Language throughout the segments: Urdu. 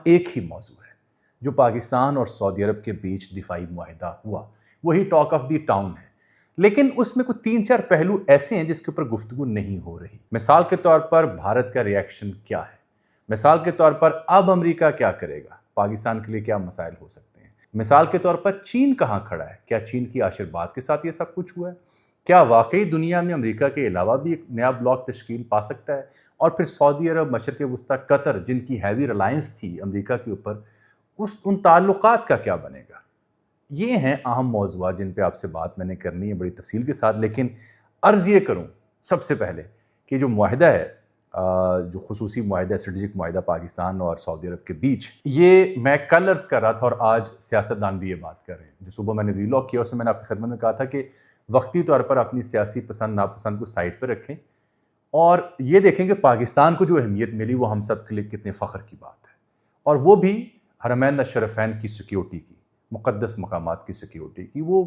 ایک ہی موضوع ہے جو پاکستان اور سعودی عرب کے بیچ دفاعی معاہدہ ہوا، وہی ٹاک آف دی ٹاؤن ہے، لیکن اس میں کوئی 3-4 پہلو ایسے ہیں جس کے اوپر گفتگو نہیں ہو رہی۔ مثال کے طور پر بھارت کا ری ایکشن کیا ہے، مثال کے طور پر اب امریکہ کیا کرے گا، پاکستان کے لیے کیا مسائل ہو سکتے ہیں، مثال کے طور پر چین کہاں کھڑا ہے، کیا چین کی آشرباد کے ساتھ یہ سب کچھ ہوا ہے، کیا واقعی دنیا میں امریکہ کے علاوہ بھی ایک نیا بلاک تشکیل پا سکتا ہے، اور پھر سعودی عرب، مشرق وسطیٰ، قطر جن کی ہیوی ریلائنس تھی امریکہ کے اوپر، ان تعلقات کا کیا بنے گا۔ یہ ہیں اہم موضوعات جن پہ آپ سے بات میں نے کرنی ہے بڑی تفصیل کے ساتھ، لیکن عرض یہ کروں سب سے پہلے کہ جو معاہدہ ہے، جو خصوصی معاہدہ، اسٹریٹجک معاہدہ پاکستان اور سعودی عرب کے بیچ، یہ میں کل عرض کر رہا تھا اور آج سیاستدان بھی یہ بات کر رہے ہیں۔ جو صبح میں نے ویلاگ کیا اس میں نے آپ کی خدمت میں کہا تھا کہ وقتی طور پر اپنی سیاسی پسند ناپسند کو سائڈ پہ رکھیں اور یہ دیکھیں کہ پاکستان کو جو اہمیت ملی وہ ہم سب کے لیے کتنے فخر کی بات ہے، اور وہ بھی حرمین الشریفین کی سیکیورٹی کی، مقدس مقامات کی سیکیورٹی کی۔ وہ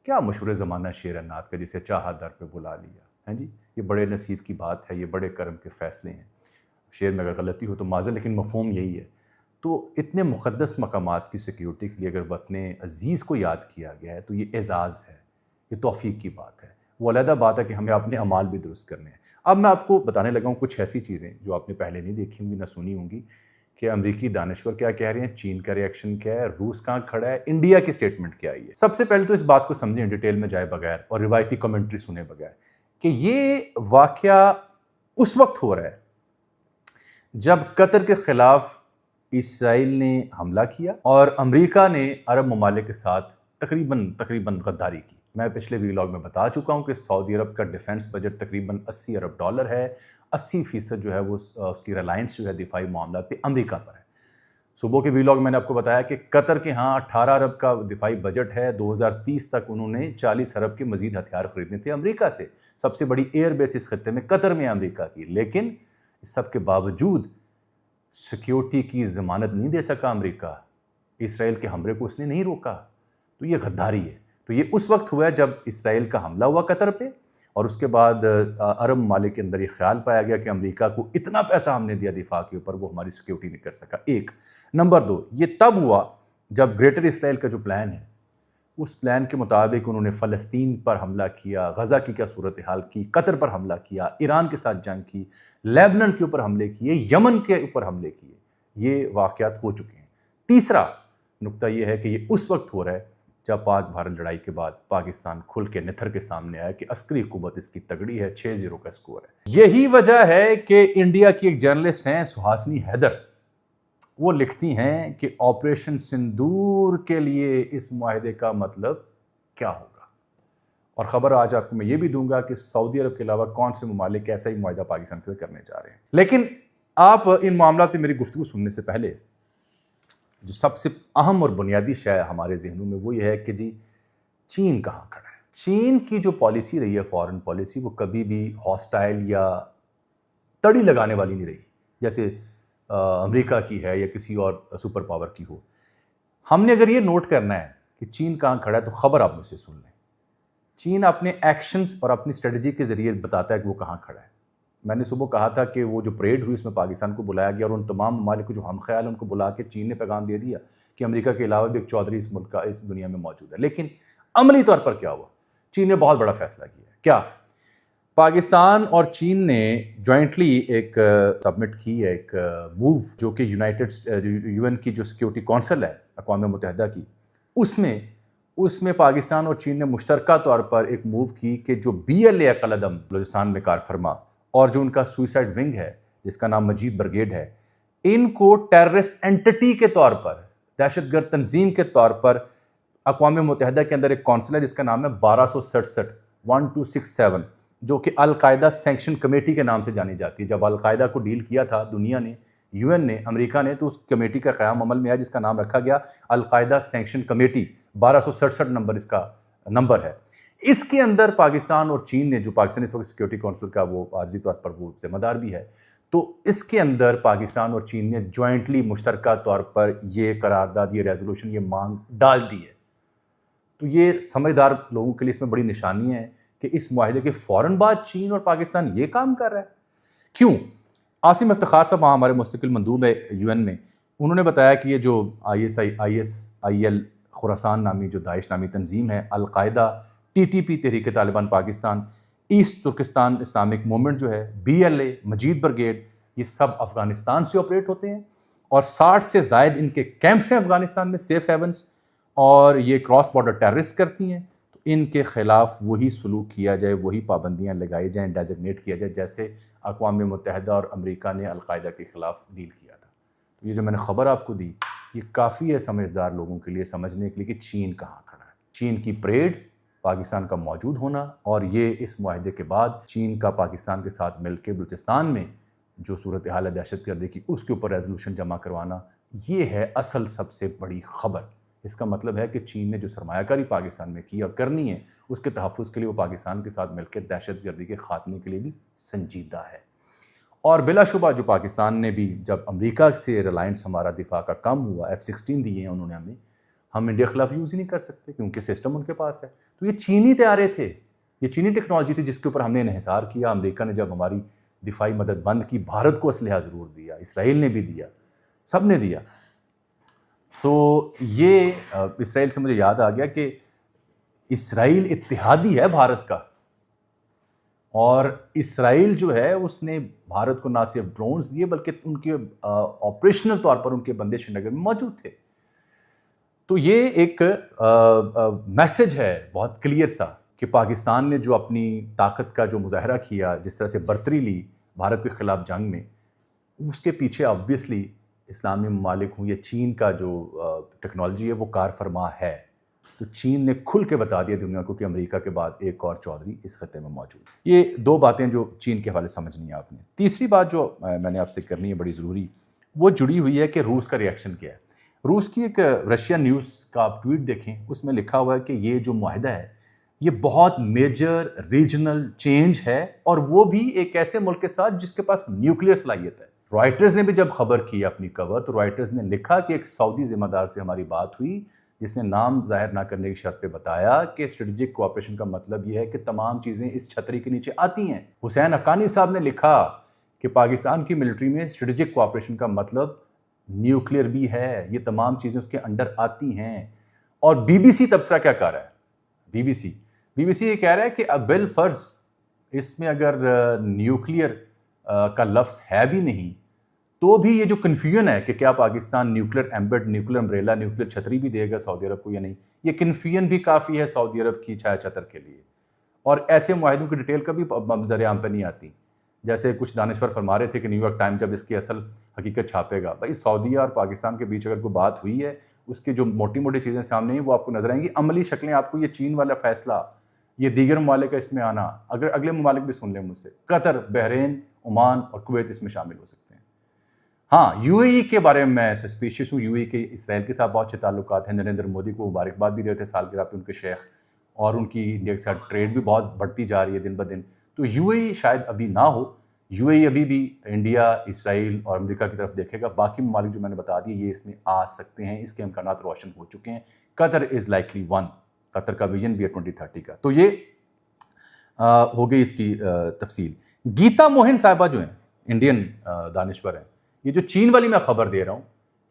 کیا مشہور زمانہ شعر نعت کا، جسے چاہا در پہ بلا لیا، ہاں جی، یہ بڑے نصیب کی بات ہے، یہ بڑے کرم کے فیصلے ہیں۔ شعر میں اگر غلطی ہو تو معذر، لیکن مفہوم یہی ہے۔ تو اتنے مقدس مقامات کی سیکیورٹی کے لیے اگر وطن عزیز کو یاد کیا گیا ہے تو یہ اعزاز ہے، یہ توفیق کی بات ہے۔ وہ علیحدہ بات ہے کہ ہمیں اپنے اعمال بھی درست کرنے ہیں۔ اب میں آپ کو بتانے لگا ہوں کچھ ایسی چیزیں جو آپ نے پہلے نہیں دیکھی ہوں گی نہ سنی ہوں گی، کہ امریکی دانشور کیا کہہ رہے ہیں، چین کا ری ایکشن کیا ہے، روس کہاں کھڑا ہے، انڈیا کی سٹیٹمنٹ کیا ہے۔ سب سے پہلے تو اس بات کو سمجھیں ڈیٹیل میں جائے بغیر اور روایتی کمنٹری سنے بغیر، کہ یہ واقعہ اس وقت ہو رہا ہے جب قطر کے خلاف اسرائیل نے حملہ کیا اور امریکہ نے عرب ممالک کے ساتھ تقریباً غداری کی۔ میں پچھلے ویلاگ میں بتا چکا ہوں کہ سعودی عرب کا ڈیفنس بجٹ تقریباً $80 ارب ہے، 80% جو ہے وہ اس کی ریلائنس جو ہے دفاعی معاملات پہ امریکہ پر ہے۔ صبح کے ویلاگ میں نے آپ کو بتایا کہ قطر کے ہاں 18 ارب کا دفاعی بجٹ ہے، 2030 تک انہوں نے 40 ارب کے مزید ہتھیار خریدنے تھے امریکہ سے۔ سب سے بڑی ایئر بیس اس خطے میں قطر میں امریکہ کی، لیکن اس سب کے باوجود سیکیورٹی کی ضمانت نہیں دے سکا امریکہ، اسرائیل کے حملے کو اس نے نہیں روکا۔ تو یہ غداری ہے۔ تو یہ اس وقت ہوا ہے جب اسرائیل کا حملہ ہوا قطر پہ، اور اس کے بعد عرب ممالک کے اندر یہ خیال پایا گیا کہ امریکہ کو اتنا پیسہ ہم نے دیا دفاع کے اوپر، وہ ہماری سیکیورٹی نہیں کر سکا۔ ایک نمبر 2، یہ تب ہوا جب گریٹر اسرائیل کا جو پلان ہے، اس پلان کے مطابق انہوں نے فلسطین پر حملہ کیا، غزہ کی کیا صورتحال کی، قطر پر حملہ کیا، ایران کے ساتھ جنگ کی، لیبنان کے اوپر حملے کیے، یمن کے اوپر حملے کیے۔ یہ واقعات ہو چکے ہیں۔ تیسرا نقطہ یہ ہے کہ یہ اس وقت ہو رہا ہے جب پاک بھارت لڑائی کے بعد پاکستان کھل کے نتھر کے سامنے آیا کہ عسکری قوت اس کی تگڑی ہے، 6-0 کا سکور ہے۔ یہی وجہ ہے کہ انڈیا کی ایک جرنلسٹ ہیں سہاسنی حیدر، وہ لکھتی ہیں کہ آپریشن سندور کے لیے اس معاہدے کا مطلب کیا ہوگا، اور خبر آج آپ کو میں یہ بھی دوں گا کہ سعودی عرب کے علاوہ کون سے ممالک ایسا ہی معاہدہ پاکستان سے کرنے جا رہے ہیں۔ لیکن آپ ان معاملات پہ میری گفتگو سننے سے پہلے جو سب سے اہم اور بنیادی شے ہمارے ذہنوں میں وہ یہ ہے کہ جی چین کہاں کھڑا ہے۔ چین کی جو پالیسی رہی ہے، فارن پالیسی، وہ کبھی بھی ہاسٹائل یا تڑی لگانے والی نہیں رہی جیسے امریکہ کی ہے یا کسی اور سپر پاور کی ہو۔ ہم نے اگر یہ نوٹ کرنا ہے کہ چین کہاں کھڑا ہے تو خبر آپ مجھ سے سن لیں۔ چین اپنے ایکشنز اور اپنی اسٹریٹجی کے ذریعے بتاتا ہے کہ وہ کہاں کھڑا ہے۔ میں نے صبح کہا تھا کہ وہ جو پریڈ ہوئی اس میں پاکستان کو بلایا گیا، اور ان تمام ممالک کو جو ہم خیال ہیں ان کو بلا کے چین نے پیغام دے دیا کہ امریکہ کے علاوہ بھی ایک چودھری اس ملک کا اس دنیا میں موجود ہے۔ لیکن عملی طور پر کیا ہوا؟ چین نے بہت بڑا فیصلہ کیا ہے۔ کیا؟ پاکستان اور چین نے جوائنٹلی ایک سبمٹ کی ہے ایک موو، جو کہ یو این کی جو سیکیورٹی کونسل ہے اقوام متحدہ کی، اس میں پاکستان اور چین نے مشترکہ طور پر ایک موو کی کہ جو BLA قلعدم بلوچستان میں کار فرما اور جو ان کا سوئسائڈ ونگ ہے جس کا نام مجید بریگیڈ ہے، ان کو ٹیررسٹ اینٹی کے طور پر، دہشت گرد تنظیم کے طور پر اقوام متحدہ کے اندر ایک کونسل ہے جس کا نام ہے 1267 جو کہ القاعدہ سینکشن کمیٹی کے نام سے جانی جاتی ہے۔ جب القاعدہ کو ڈیل کیا تھا دنیا نے، UN نے، امریکہ نے، تو اس کمیٹی کا قیام عمل میں آیا جس کا نام رکھا گیا القاعدہ سینکشن کمیٹی۔ 1267 نمبر اس کا نمبر ہے۔ اس کے اندر پاکستان اور چین نے، جو پاکستان اس وقت سیکیورٹی کونسل کا وہ عارضی طور پر وہ ذمہ دار بھی ہے، تو اس کے اندر پاکستان اور چین نے جوائنٹلی مشترکہ طور پر یہ قرارداد، یہ ریزولوشن، یہ مانگ ڈال دی ہے۔ تو یہ سمجھدار لوگوں کے لیے اس میں بڑی نشانی ہے کہ اس معاہدے کے فوراً بعد چین اور پاکستان یہ کام کر رہا ہے۔ کیوں؟ عاصم افتخار صاحب وہاں ہمارے مستقل مندوب ہے UN میں، انہوں نے بتایا کہ یہ جو ISIL خراسان نامی جو داعش نامی تنظیم ہے، القاعدہ، TTP Tehrik Taliban Pakistan, East Turkestan Islamic Movement جو ہے، BLA مجید بریگیڈ، یہ سب افغانستان سے آپریٹ ہوتے ہیں، اور 60 سے زائد ان کے کیمپس ہیں افغانستان میں، سیف ہیونس، اور یہ کراس بارڈر ٹیررسٹ کرتی ہیں. تو ان کے خلاف وہی سلوک کیا جائے، وہی پابندیاں لگائی جائیں، ڈیزگنیٹ کیا جائے جیسے اقوام متحدہ اور امریکہ نے القاعدہ کے خلاف ڈیل کیا تھا. تو یہ جو میں نے خبر آپ کو دی، یہ کافی ہے سمجھدار لوگوں کے لیے سمجھنے کے لیے کہ چین کہاں کھڑا ہے. چین کی پریڈ، پاکستان کا موجود ہونا، اور یہ اس معاہدے کے بعد چین کا پاکستان کے ساتھ مل کے بلوچستان میں جو صورتحال ہے دہشت گردی کی، اس کے اوپر ریزولوشن جمع کروانا، یہ ہے اصل سب سے بڑی خبر. اس کا مطلب ہے کہ چین نے جو سرمایہ کاری پاکستان میں کی اور کرنی ہے، اس کے تحفظ کے لیے وہ پاکستان کے ساتھ مل کے دہشت گردی کے خاتمے کے لیے بھی سنجیدہ ہے. اور بلا شبہ جو پاکستان نے بھی جب امریکہ سے ریلائنس ہمارا دفاع کا کم ہوا، F-16 دیے ہیں انہوں نے ہمیں، ہم انڈیا کے خلاف یوز ہی نہیں کر سکتے کیونکہ سسٹم ان کے پاس ہے. تو یہ چینی طیارے تھے، یہ چینی ٹیکنالوجی تھی جس کے اوپر ہم نے انحصار کیا. امریکہ نے جب ہماری دفاعی مدد بند کی، بھارت کو اسلحہ ضرور دیا، اسرائیل نے بھی دیا، سب نے دیا. تو یہ اسرائیل سے مجھے یاد آ گیا کہ اسرائیل اتحادی ہے بھارت کا، اور اسرائیل جو ہے اس نے بھارت کو نہ صرف ڈرونز دیے بلکہ ان کے آپریشنل طور پر ان کے بندے شری نگر میں موجود تھے. تو یہ ایک میسج ہے بہت کلیئر سا کہ پاکستان نے جو اپنی طاقت کا جو مظاہرہ کیا، جس طرح سے برتری لی بھارت کے خلاف جنگ میں، اس کے پیچھے آبویسلی اسلامی ممالک ہوں یا چین کا جو ٹیکنالوجی ہے وہ کار فرما ہے. تو چین نے کھل کے بتا دیا دنیا کو کہ امریکہ کے بعد ایک اور چودھری اس خطے میں موجود. یہ دو باتیں جو چین کے حوالے سمجھنی ہے آپ نے. تیسری بات جو میں نے آپ سے کرنی ہے بڑی ضروری، وہ جڑی ہوئی ہے کہ روس کا ریئیکشن کیا ہے. روس کی ایک رشین نیوز کا آپ ٹویٹ دیکھیں، اس میں لکھا ہوا ہے کہ یہ جو معاہدہ ہے یہ بہت میجر ریجنل چینج ہے، اور وہ بھی ایک ایسے ملک کے ساتھ جس کے پاس نیوکلیئر صلاحیت ہے. رائٹرز نے بھی جب خبر کی اپنی کور، تو رائٹرز نے لکھا کہ ایک سعودی ذمہ دار سے ہماری بات ہوئی جس نے نام ظاہر نہ کرنے کی شرط پہ بتایا کہ اسٹریٹجک کوآپریشن کا مطلب یہ ہے کہ تمام چیزیں اس چھتری کے نیچے آتی ہیں. حسین حقانی صاحب نے لکھا کہ پاکستان کی ملٹری میں اسٹریٹجک کوآپریشن کا مطلب نیوکلیئر بھی ہے، یہ تمام چیزیں اس کے انڈر آتی ہیں. اور BBC تبصرہ کیا کہہ رہا ہے؟ بی بی سی یہ کہہ رہا ہے کہ بالفرض اس میں اگر نیوکلیئر کا لفظ ہے بھی نہیں، تو بھی یہ جو کنفیوژن ہے کہ کیا Pakistan nuclear embed, nuclear umbrella, nuclear چھتری بھی دے گا سعودی عرب کو یا نہیں، یہ کنفیوژن بھی کافی ہے سعودی عرب کی چھایا چتر کے لیے. اور ایسے معاہدوں کی ڈیٹیل کبھی ذریعہ عام پہ نہیں آتی. جیسے کچھ دانشور فرما رہے تھے کہ نیو یارک ٹائم جب اس کی اصل حقیقت چھاپے گا، بھائی سعودیہ اور پاکستان کے بیچ اگر کوئی بات ہوئی ہے، اس کی جو موٹی موٹی چیزیں سامنے ہیں وہ آپ کو نظر آئیں گی. عملی شکلیں آپ کو، یہ چین والا فیصلہ، یہ دیگر ممالک کا اس میں آنا، اگر اگلے ممالک بھی سن لیں مجھ سے، قطر، بحرین، عمان اور کویت اس میں شامل ہو سکتے ہیں. ہاں، UAE کے بارے میں سسپیشیس ہوں. UAE کے اسرائیل کے ساتھ بہت اچھے تعلقات ہیں، نریندر مودی کو مبارکباد بھی دیتے سالگرہ پہ ان کے شیخ، اور ان کی انڈیا کے ساتھ ٹریڈ بھی بہت بڑھتی جا رہی ہے دن بدن. تو UAE شاید ابھی نہ ہو، UAE ابھی بھی انڈیا، اسرائیل اور امریکہ کی طرف دیکھے گا. باقی ممالک جو میں نے بتا دیے یہ اس میں آ سکتے ہیں، اس کے امکانات روشن ہو چکے ہیں. قطر از لائکلی ون، قطر کا ویژن بھی ہے 2030 کا. تو یہ ہو گئی اس کی تفصیل. گیتا موہن صاحبہ جو ہیں، انڈین دانشور ہیں، یہ جو چین والی میں خبر دے رہا ہوں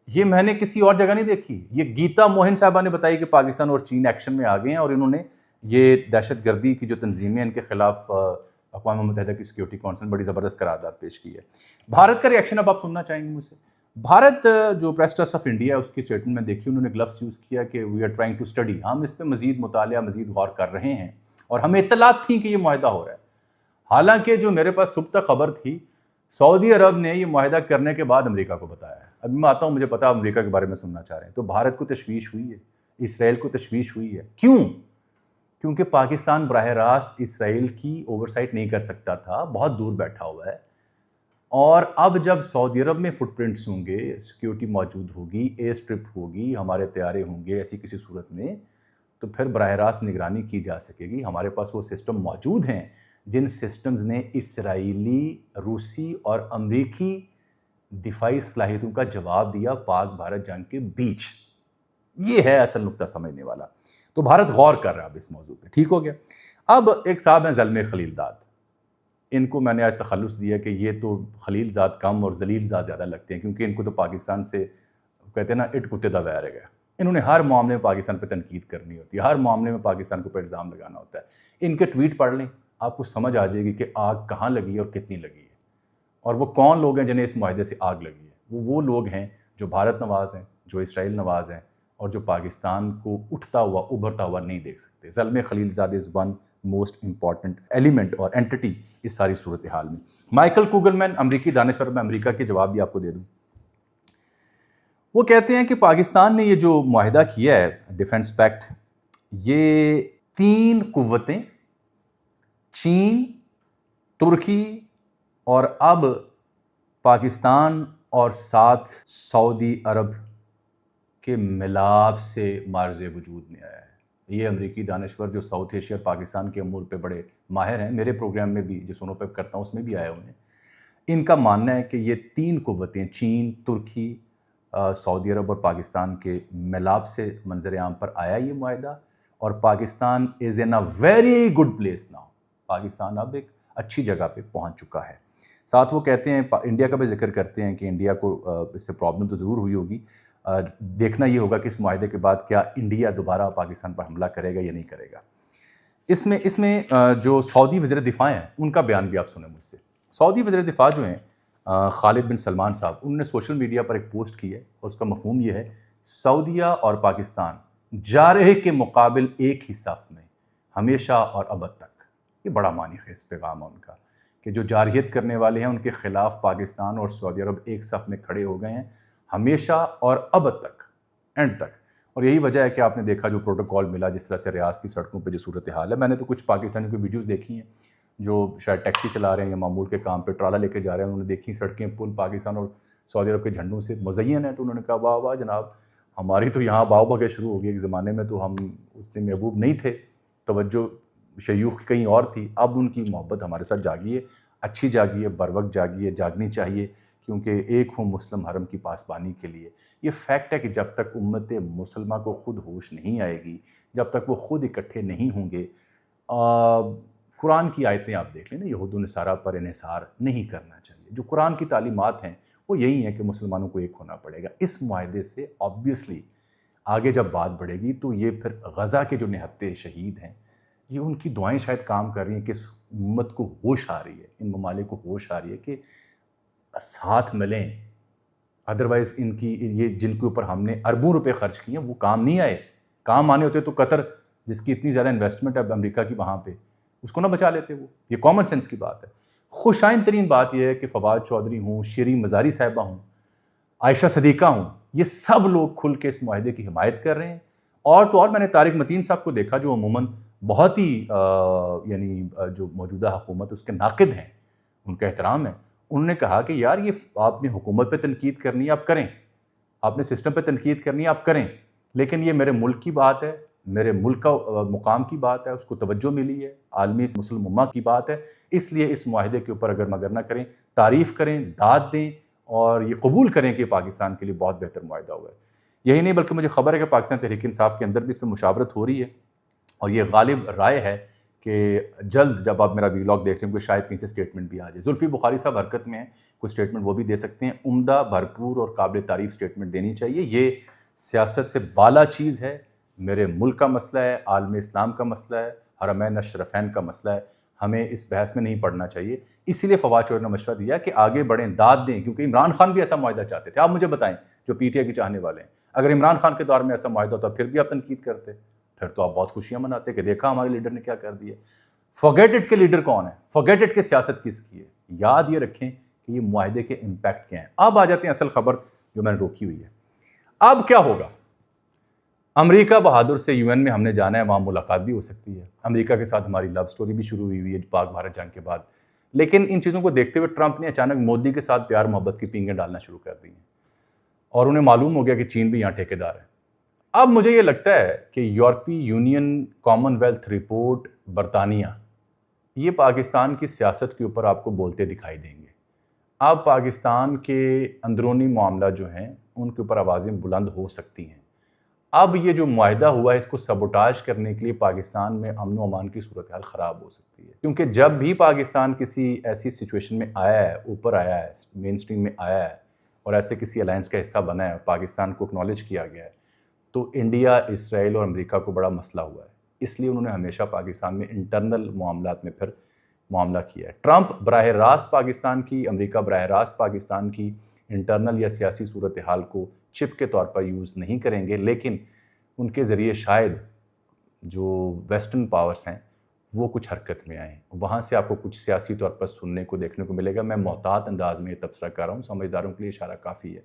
یہ میں نے کسی اور جگہ نہیں دیکھی. یہ گیتا موہن صاحبہ نے بتائی کہ پاکستان اور چین ایکشن میں آ گئے ہیں، اور انہوں نے یہ دہشت گردی کی جو تنظیمیں ان کے خلاف اقوام متحدہ کی سیکیورٹی کونسل بڑی زبردست قرارداد پیش کی ہے. بھارت کا ریئیکشن اب آپ سننا چاہیں گے مجھ سے. بھارت جو پریس ٹرسٹ آف انڈیا اس کی اسٹیٹمنٹ میں دیکھی، انہوں نے ایک لفظ یوز کیا کہ we are trying to study, ہم اس پہ مزید مطالعہ، مزید غور کر رہے ہیں، اور ہمیں اطلاعات تھیں کہ یہ معاہدہ ہو رہا ہے. حالانکہ جو میرے پاس صبح تک خبر تھی، سعودی عرب نے یہ معاہدہ کرنے کے بعد امریکہ کو بتایا ہے. ابھی میں آتا ہوں، مجھے پتا امریکہ کے بارے میں سننا چاہ رہے ہیں. تو بھارت کو تشویش ہوئی ہے، اسرائیل کو تشویش ہوئی ہے. کیوں؟ کیونکہ پاکستان براہ راست اسرائیل کی اوورسائٹ نہیں کر سکتا تھا، بہت دور بیٹھا ہوا ہے. اور اب جب سعودی عرب میں فٹ پرنٹس ہوں گے، سیکیورٹی موجود ہوگی، ایئر اسٹرپ ہوگی، ہمارے طیارے ہوں گے ایسی کسی صورت میں، تو پھر براہ راست نگرانی کی جا سکے گی. ہمارے پاس وہ سسٹم موجود ہیں جن سسٹمز نے اسرائیلی، روسی اور امریکی دفاعی صلاحیتوں کا جواب دیا پاک بھارت جنگ کے بیچ. یہ ہے اصل نقطہ سمجھنے والا. تو بھارت غور کر رہا ہے اب اس موضوع پہ. ٹھیک ہو گیا. اب ایک صاحب ہیں زلمے خلیل زاد، ان کو میں نے آج تخلص دیا کہ یہ تو خلیل زاد کم اور ذلیل زاد زیادہ لگتے ہیں، کیونکہ ان کو تو پاکستان سے کہتے ہیں نا اٹ کتے دا ویر ہے. انہوں نے ہر معاملے میں پاکستان پہ تنقید کرنی ہوتی ہے, ہر معاملے میں پاکستان کے اوپر الزام لگانا ہوتا ہے. ان کے ٹویٹ پڑھ لیں, آپ کو سمجھ آ جائے گی کہ آگ کہاں لگی ہے اور کتنی لگی ہے, اور وہ کون لوگ ہیں جنہیں اس معاہدے سے آگ لگی ہے. وہ لوگ ہیں جو بھارت نواز ہیں, جو اسرائیل نواز ہیں, اور جو پاکستان کو اٹھتا ہوا ابھرتا ہوا نہیں دیکھ سکتے. زلمے خلیل زاد is one most important element اور اینٹی اس ساری صورتحال میں. مائیکل کوگلمین امریکی دانشور, میں امریکہ کے جواب بھی آپ کو دے دوں. وہ کہتے ہیں کہ پاکستان نے یہ جو معاہدہ کیا ہے ڈیفنس پیکٹ, یہ 3 قوتیں چین, ترکی اور اب پاکستان اور ساتھ سعودی عرب کے ملاپ سے مارز وجود میں آیا ہے. یہ امریکی دانشور جو ساؤتھ ایشیا اور پاکستان کے امور پہ بڑے ماہر ہیں, میرے پروگرام میں بھی جو سونو پہ کرتا ہوں اس میں بھی آیا انہیں, ان کا ماننا ہے کہ یہ 3 قوتیں چین, ترکی, سعودی عرب اور پاکستان کے ملاپ سے منظر عام پر آیا یہ معاہدہ, اور Pakistan is in a very good place now. Pakistan اب ایک اچھی جگہ پہ پہنچ چکا ہے. ساتھ وہ کہتے ہیں, انڈیا کا بھی ذکر کرتے ہیں کہ انڈیا کو اس سے پرابلم تو ضرور ہوئی ہوگی, دیکھنا یہ ہوگا کہ اس معاہدے کے بعد کیا انڈیا دوبارہ پاکستان پر حملہ کرے گا یا نہیں کرے گا. اس میں جو سعودی وزیر دفاع ہیں ان کا بیان بھی آپ سنیں مجھ سے. سعودی وزیر دفاع جو ہیں خالد بن سلمان صاحب, انہوں نے سوشل میڈیا پر ایک پوسٹ کی ہے اور اس کا مفہوم یہ ہے, سعودیہ اور پاکستان جارحے کے مقابل ایک ہی صف میں ہمیشہ اور ابد تک. یہ بڑا معنی خیز پیغام ہے ان کا کہ جو جارحیت کرنے والے ہیں ان کے خلاف پاکستان اور سعودی عرب ایک صف میں کھڑے ہو گئے ہیں ہمیشہ اور ابد تک, اینڈ تک. اور یہی وجہ ہے کہ آپ نے دیکھا جو پروٹوکول ملا, جس طرح سے ریاض کی سڑکوں پہ جو صورتحال ہے. میں نے تو کچھ پاکستانی کی ویڈیوز دیکھی ہیں جو شاید ٹیکسی چلا رہے ہیں یا معمول کے کام پہ ٹرالا لے کے جا رہے ہیں, انہوں نے دیکھی سڑکیں پل پاکستان اور سعودی عرب کے جھنڈوں سے مزین ہیں, تو انہوں نے کہا واہ واہ جناب, ہماری تو یہاں باؤ بگے شروع ہو گئی. ایک زمانے میں تو ہم اس دن محبوب نہیں تھے, توجہ شیوخ کہیں اور تھی, اب ان کی محبت ہمارے ساتھ جاگی ہے, اچھی جاگی ہے, بر وقت جاگی ہے, جاگنی چاہیے, کیونکہ ایک ہوں مسلم حرم کی پاسبانی کے لیے. یہ فیکٹ ہے کہ جب تک امت مسلمہ کو خود ہوش نہیں آئے گی, جب تک وہ خود اکٹھے نہیں ہوں گے, قرآن کی آیتیں آپ دیکھ لیں نا, یہود و نصارہ پر انحصار نہیں کرنا چاہیے. جو قرآن کی تعلیمات ہیں وہ یہی ہیں کہ مسلمانوں کو ایک ہونا پڑے گا. اس معاہدے سے آبویسلی آگے جب بات بڑھے گی تو یہ پھر غزہ کے جو نہتے شہید ہیں, یہ ان کی دعائیں شاید کام کر رہی ہیں کہ اس امت کو ہوش آ رہی ہے, ان ممالک کو ہوش آ رہی ہے کہ ساتھ ملیں. ادروائز ان کی یہ جن کے اوپر ہم نے اربوں روپے خرچ کیے ہیں وہ کام نہیں آئے. کام آنے ہوتے تو قطر جس کی اتنی زیادہ انویسٹمنٹ ہے امریکہ کی وہاں پہ, اس کو نہ بچا لیتے وہ. یہ کامن سینس کی بات ہے. خوشائن ترین بات یہ ہے کہ فواد چودھری ہوں, شیریں مزاری صاحبہ ہوں, عائشہ صدیقہ ہوں, یہ سب لوگ کھل کے اس معاہدے کی حمایت کر رہے ہیں. اور تو اور میں نے طارق متین صاحب کو دیکھا جو عموماً بہت ہی یعنی جو موجودہ حکومت اس کے ناقد ہیں, ان کا احترام ہے. انہوں نے کہا کہ یار یہ آپ نے حکومت پہ تنقید کرنی ہے آپ کریں, آپ نے سسٹم پہ تنقید کرنی ہے آپ کریں, لیکن یہ میرے ملک کی بات ہے, میرے ملک کا مقام کی بات ہے, اس کو توجہ ملی ہے, عالمی مسلم امہ کی بات ہے. اس لیے اس معاہدے کے اوپر اگر مگر نہ کریں, تعریف کریں, داد دیں اور یہ قبول کریں کہ پاکستان کے لیے بہت بہتر معاہدہ ہوا ہے. یہی نہیں بلکہ مجھے خبر ہے کہ پاکستان تحریک انصاف کے اندر بھی اس پہ مشاورت ہو رہی ہے, اور یہ غالب رائے ہے کہ جلد جب آپ میرا ویلاگ دیکھ رہے ہیں کہ شاید کہیں سے اسٹیٹمنٹ بھی آ جائے. زلفی بخاری صاحب حرکت میں ہیں, کوئی اسٹیٹمنٹ وہ بھی دے سکتے ہیں. عمدہ, بھرپور اور قابل تعریف اسٹیٹمنٹ دینی چاہیے. یہ سیاست سے بالا چیز ہے, میرے ملک کا مسئلہ ہے, عالم اسلام کا مسئلہ ہے, حرمین اشرفین کا مسئلہ ہے. ہمیں اس بحث میں نہیں پڑنا چاہیے. اسی لیے فواد چودھری نے مشورہ دیا کہ آگے بڑھیں, داد دیں, کیونکہ عمران خان بھی ایسا معاہدہ چاہتے تھے. آپ مجھے بتائیں جو پی ٹی آئی کے چاہنے والے ہیں, اگر عمران خان کے دور میں ایسا معاہدہ ہوتا پھر بھی آپ تنقید کرتے, پھر تو آپ بہت خوشیاں مناتے کہ دیکھا ہمارے لیڈر نے کیا کر دیا. فارگیٹ اٹ کے لیڈر کون ہے, فارگیٹ اٹ کے سیاست کس کی ہے. یاد یہ رکھیں کہ یہ معاہدے کے امپیکٹ کیا ہیں. اب آ جاتے ہیں اصل خبر جو میں نے روکی ہوئی ہے. اب کیا ہوگا؟ امریکہ بہادر سے یو این میں ہم نے جانا ہے, وہاں ملاقات بھی ہو سکتی ہے. امریکہ کے ساتھ ہماری لو سٹوری بھی شروع ہوئی ہے پاک بھارت جنگ کے بعد. لیکن ان چیزوں کو دیکھتے ہوئے ٹرمپ نے اچانک مودی کے ساتھ پیار محبت کی پینگیں ڈالنا شروع کر دی ہیں, اور انہیں معلوم ہو گیا کہ چین بھی یہاں ٹھیکیدار ہے. اب مجھے یہ لگتا ہے کہ یورپی یونین, کامن ویلتھ رپورٹ, برطانیہ, یہ پاکستان کی سیاست کے اوپر آپ کو بولتے دکھائی دیں گے. اب پاکستان کے اندرونی معاملہ جو ہیں ان کے اوپر آوازیں بلند ہو سکتی ہیں. اب یہ جو معاہدہ ہوا ہے اس کو سبوٹاج کرنے کے لیے پاکستان میں امن و امان کی صورتحال خراب ہو سکتی ہے. کیونکہ جب بھی پاکستان کسی ایسی سچویشن میں آیا ہے, اوپر آیا ہے, مین سٹریم میں آیا ہے, اور ایسے کسی الائنس کا حصہ بنا ہے اور پاکستان کو اکنالج کیا گیا ہے تو انڈیا، اسرائیل اور امریکہ کو بڑا مسئلہ ہوا ہے. اس لیے انہوں نے ہمیشہ پاکستان میں انٹرنل معاملات میں پھر معاملہ کیا ہے. ٹرمپ براہ راست پاکستان کی، امریکہ براہ راست پاکستان کی انٹرنل یا سیاسی صورتحال کو چپ کے طور پر یوز نہیں کریں گے، لیکن ان کے ذریعے شاید جو ویسٹرن پاورز ہیں وہ کچھ حرکت میں آئیں. وہاں سے آپ کو کچھ سیاسی طور پر سننے کو دیکھنے کو ملے گا. میں محتاط انداز میں یہ تبصرہ کر رہا ہوں، سمجھداروں کے لیے اشارہ کافی ہے.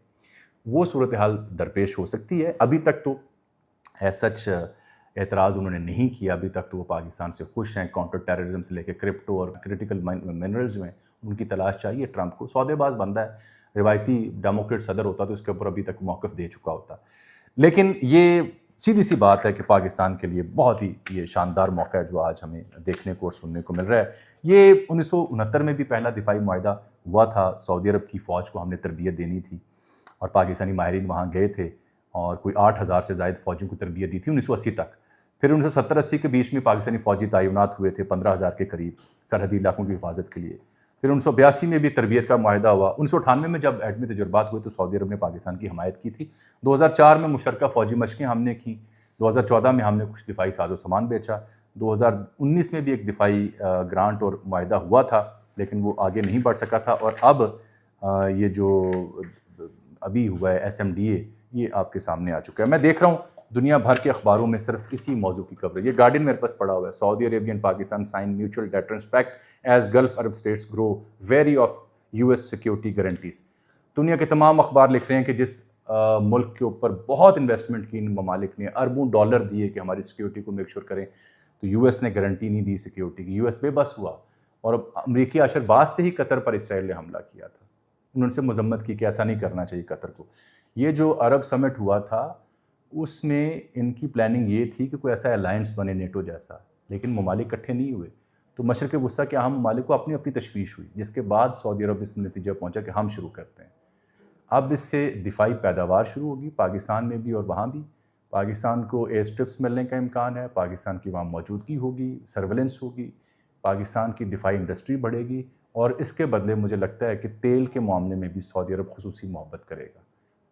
وہ صورتحال درپیش ہو سکتی ہے. ابھی تک تو ایز سچ اعتراض انہوں نے نہیں کیا. ابھی تک تو وہ پاکستان سے خوش ہیں. کاؤنٹر ٹیررزم سے لے کے کرپٹو اور کرٹیکل منرلز میں ان کی تلاش چاہیے ٹرمپ کو. سودے باز بندہ ہے. روایتی ڈیموکریٹ صدر ہوتا تو اس کے اوپر ابھی تک موقف دے چکا ہوتا. لیکن یہ سیدھی سی بات ہے کہ پاکستان کے لیے بہت ہی یہ شاندار موقع ہے جو آج ہمیں دیکھنے کو اور سننے کو مل رہا ہے. یہ 1969 میں بھی پہلا دفاعی معاہدہ ہوا تھا. سعودی عرب کی فوج کو ہم نے تربیت دینی تھی اور پاکستانی ماہرین وہاں گئے تھے اور کوئی 8,000 سے زائد فوجیوں کو تربیت دی تھی 1980 تک. پھر 1970-80 کے بیچ میں پاکستانی فوجی تعینات ہوئے تھے 15,000 کے قریب سرحدی علاقوں کی حفاظت کے لیے. پھر 1982 میں بھی تربیت کا معاہدہ ہوا. 1998 میں جب ایٹمی تجربات ہوئے تو سعودی عرب نے پاکستان کی حمایت کی تھی. 2004 میں مشترکہ فوجی مشقیں ہم نے کی. 2014 میں ہم نے کچھ دفاعی ساز و سامان بیچا. 2019 میں بھی ایک دفاعی گرانٹ اور معاہدہ ہوا تھا لیکن وہ آگے نہیں بڑھ سکا تھا. اور اب یہ جو ابھی ہوا ہے SMDA یہ آپ کے سامنے آ چکا ہے. میں دیکھ رہا ہوں دنیا بھر کے اخباروں میں صرف اسی موضوع کی کوریج. یہ گارڈین میرے پاس پڑا ہوا ہے. Saudi Arabian Pakistan sign mutual deterrence pact as Gulf Arab states grow weary of US security guarantees. دنیا کے تمام اخبار لکھ رہے ہیں کہ جس ملک کے اوپر بہت انویسٹمنٹ کی ان ممالک نے اربوں ڈالر دیے کہ ہماری سیکیورٹی کو میک شور کریں تو US نے گارنٹی نہیں دی سیکیورٹی کی. US بے بس ہوا اور اب امریکی عاشر باز سے ہی قطر پر اسرائیل نے حملہ کیا تھا. انہوں نے سے مذمت کی کہ ایسا نہیں کرنا چاہیے قطر کو. یہ جو عرب سمٹ ہوا تھا اس میں ان کی پلاننگ یہ تھی کہ کوئی ایسا الائنس بنے نیٹو جیسا، لیکن ممالک اکٹھے نہیں ہوئے تو مشرق وسطیٰ کے اہم ممالک کو اپنی اپنی تشویش ہوئی، جس کے بعد سعودی عرب اس نتیجہ پہنچا کہ ہم شروع کرتے ہیں. اب اس سے دفاعی پیداوار شروع ہوگی پاکستان میں بھی اور وہاں بھی. پاکستان کو ایئر اسٹرپس ملنے کا امکان ہے. پاکستان کی وہاں موجودگی ہوگی، سرویلنس ہوگی. پاکستان کی دفاعی انڈسٹری بڑھے گی اور اس کے بدلے مجھے لگتا ہے کہ تیل کے معاملے میں بھی سعودی عرب خصوصی محبت کرے گا.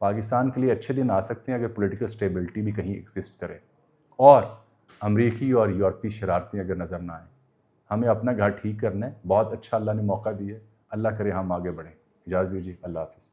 پاکستان کے لیے اچھے دن آ سکتے ہیں اگر پولیٹیکل سٹیبلٹی بھی کہیں ایگزسٹ کرے اور امریکی اور یورپی شرارتیں اگر نظر نہ آئیں. ہمیں اپنا گھر ٹھیک کرنا ہے. بہت اچھا اللہ نے موقع دیا ہے. اللہ کرے ہم آگے بڑھیں. اجازت دیجیے. اللہ حافظ.